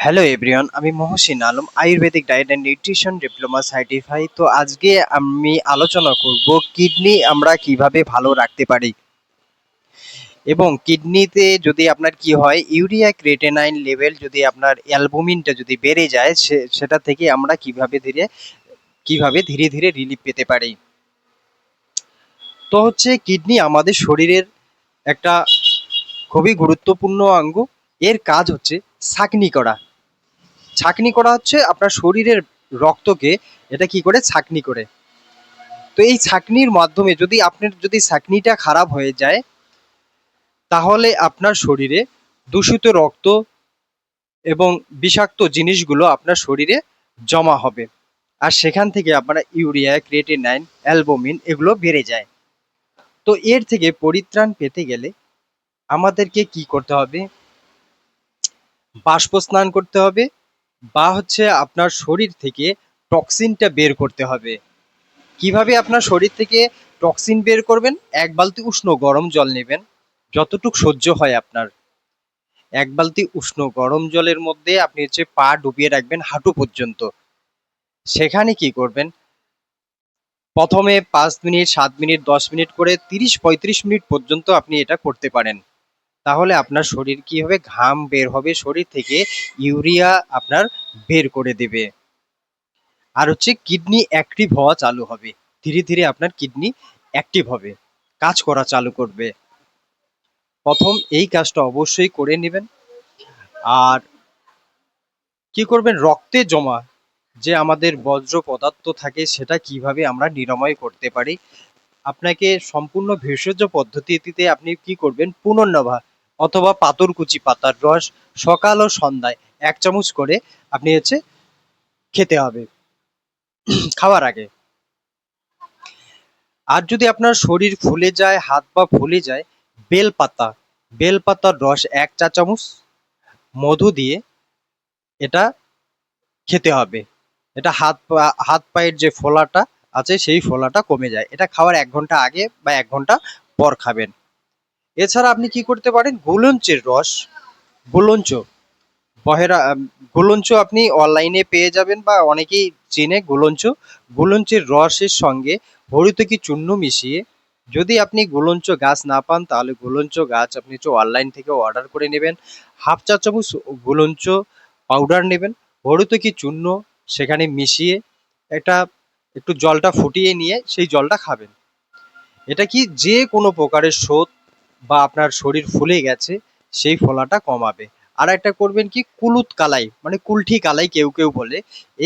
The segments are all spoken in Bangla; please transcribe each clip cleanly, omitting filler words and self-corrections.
হ্যালো এভরিওয়ান, আমি Mohsin Alam, Ayurvedic diet and nutrition diploma certify. তো আজকে আমি আলোচনা করব কিডনি আমরা কিভাবে ভালো রাখতে পারি, এবং কিডনিতে যদি আপনার কি হয়, ইউরিয়া ক্রিয়েটিনাইন লেভেল যদি আপনার অ্যালবুমিনটা যদি বেড়ে যায়, সেটা থেকে আমরা কিভাবে ধীরে ধীরে রিলিফ পেতে পারি। তো হচ্ছে কিডনি আমাদের শরীরের একটা খুবই গুরুত্বপূর্ণ অঙ্গ। এর কাজ হচ্ছে ছাঁকনি করা। ছাঁকনি করা হচ্ছে আপনার শরীরের রক্তকে এটা কি করে ছাঁকনি করে। তো এই ছাঁকনির মাধ্যমে যদি ছাঁকনিটা খারাপ হয়ে যায়, তাহলে আপনার শরীরে দূষিত রক্ত এবং বিষাক্ত জিনিসগুলো আপনার শরীরে জমা হবে, আর সেখান থেকে আপনার ইউরিয়া ক্রিয়েটিনাইন অ্যালবুমিন এগুলো বেড়ে যায়। তো এর থেকে পরিত্রাণ পেতে গেলে আমাদেরকে কি করতে হবে? বাষ্প স্নান করতে হবে, বা হচ্ছে আপনার শরীর থেকে টক্সিনটা বের করতে হবে। কিভাবে আপনার শরীর থেকে টক্সিন বের করবেন? এক বালতি উষ্ণ গরম জল নেবেন, যতটুক সহ্য হয় আপনার। এক বালতি উষ্ণ গরম জলের মধ্যে আপনি হচ্ছে পা ডুবিয়ে রাখবেন হাঁটু পর্যন্ত। সেখানে কি করবেন? প্রথমে 5 মিনিট, 7 মিনিট, 10 মিনিট করে 30-35 মিনিট পর্যন্ত আপনি এটা করতে পারেন। তাহলে আপনার শরীর কি হবে? ঘাম বের হবে শরীর থেকে, ইউরিয়া আপনার বের করে দেবে। আর হচ্ছে কিডনি অ্যাক্টিভ হওয়া চালু হবে। ধীরে ধীরে আপনার কিডনি অ্যাক্টিভ হবে, কাজ করা চালু করবে। প্রথম এই কাজটা অবশ্যই করে নেবেন। আর কি করবেন? রক্তে জমা যে আমাদের বর্জ্য পদার্থ থাকে, সেটা কিভাবে আমরা নিরাময় করতে পারি। আপনাকে সম্পূর্ণ ভেষজ পদ্ধতিতে আপনি কি করবেন? পুনর্নভা অথবা পাথরকুচি পাতার রস সকাল ও সন্ধ্যায় 1 চামচ করে আপনি হচ্ছে খেতে হবে খাওয়ার আগে। আর যদি আপনার শরীর ফুলে যায়, হাত পা ফুলে যায়, বেলপাতা বেলপাতার রস 1 চা চামচ মধু দিয়ে এটা খেতে হবে। এটা হাত পায়ের যে ফোলাটা আছে সেই ফোলাটা কমে যায়। এটা খাওয়ার 1 ঘন্টা আগে বা 1 ঘন্টা পর খাবেন। এছাড়া আপনি কি করতে পারেন? গুলঞ্চের রস, গুলঞ্চ বহেরা গুলঞ্চ আপনি অনলাইনে পেয়ে যাবেন, বা অনেকেই চেনে গুলঞ্চ। গুলঞ্চের রসের সঙ্গে হরিতকি চূর্ণ মিশিয়ে, যদি আপনি গুলঞ্চ গাছ না পান তাহলে গুলঞ্চ গাছ আপনি অনলাইন থেকে অর্ডার করে নেবেন। 1/2 চা চামচ গুলঞ্চ পাউডার নেবেন, হরিতকি চূর্ণ সেখানে মিশিয়ে একটা একটু জলটা ফুটিয়ে নিয়ে সেই জলটা খাবেন। এটা কি যে কোনো প্রকারের শোথ বা আপনার শরীর ফুলে গেছে সেই ফোলাটা কমাবে। আর একটা করবেন কি? কুলুত কালাই, মানে কুলঠি কালাই কেউ কেউ বলে।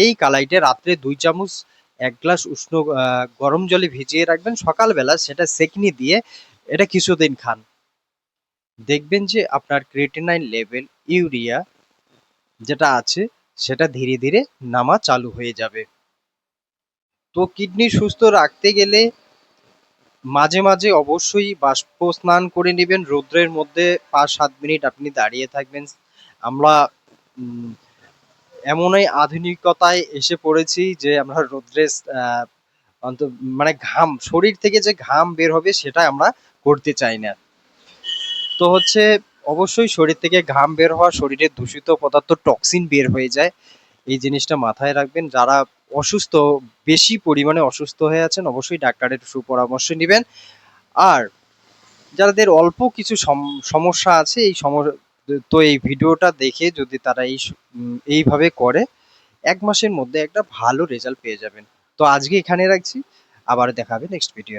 এই কালাইটা রাত্রে 2 চামচ 1 গ্লাস উষ্ণ গরম জলে ভিজিয়ে রাখবেন, সকালবেলা সেটা সেকনি দিয়ে এটা কিছুদিন খান। দেখবেন যে আপনার ক্রিয়েটিনাইন লেভেল, ইউরিয়া যেটা আছে সেটা ধীরে ধীরে নামা চালু হয়ে যাবে। তো কিডনি সুস্থ রাখতে গেলে মাঝে মাঝে অবশ্যই বাষ্প স্নান করে নেবেন রৌদ্রের মধ্যে। 5-7 মিনিট আপনি দাঁড়িয়ে থাকবেন। আমরা উম, এমনই আধুনিকতায় এসে পড়েছি যে আমরা রৌদ্রে আহ, অন্ত মানে ঘাম শরীর থেকে যে ঘাম বের হবে সেটা আমরা করতে চাই না। তো হচ্ছে অবশ্যই শরীর থেকে ঘাম বের হওয়া, শরীরের দূষিত পদার্থ টক্সিন বের হয়ে যায়। এই জিনিসটা মাথায় রাখবেন। যারা অসুস্থ, বেশি পরিমাণে অসুস্থ হয়ে আছেন, অবশ্যই ডাক্তারের সুপরামর্শ নেবেন। আর যাদের অল্প কিছু সমস্যা আছে, তো এই ভিডিওটা দেখে যদি তারা এইভাবে করে, 1 মাসের মধ্যে একটা ভালো রেজাল্ট পেয়ে যাবেন। তো আজকে এখানে রাখছি, আবার দেখা হবে নেক্সট ভিডিও।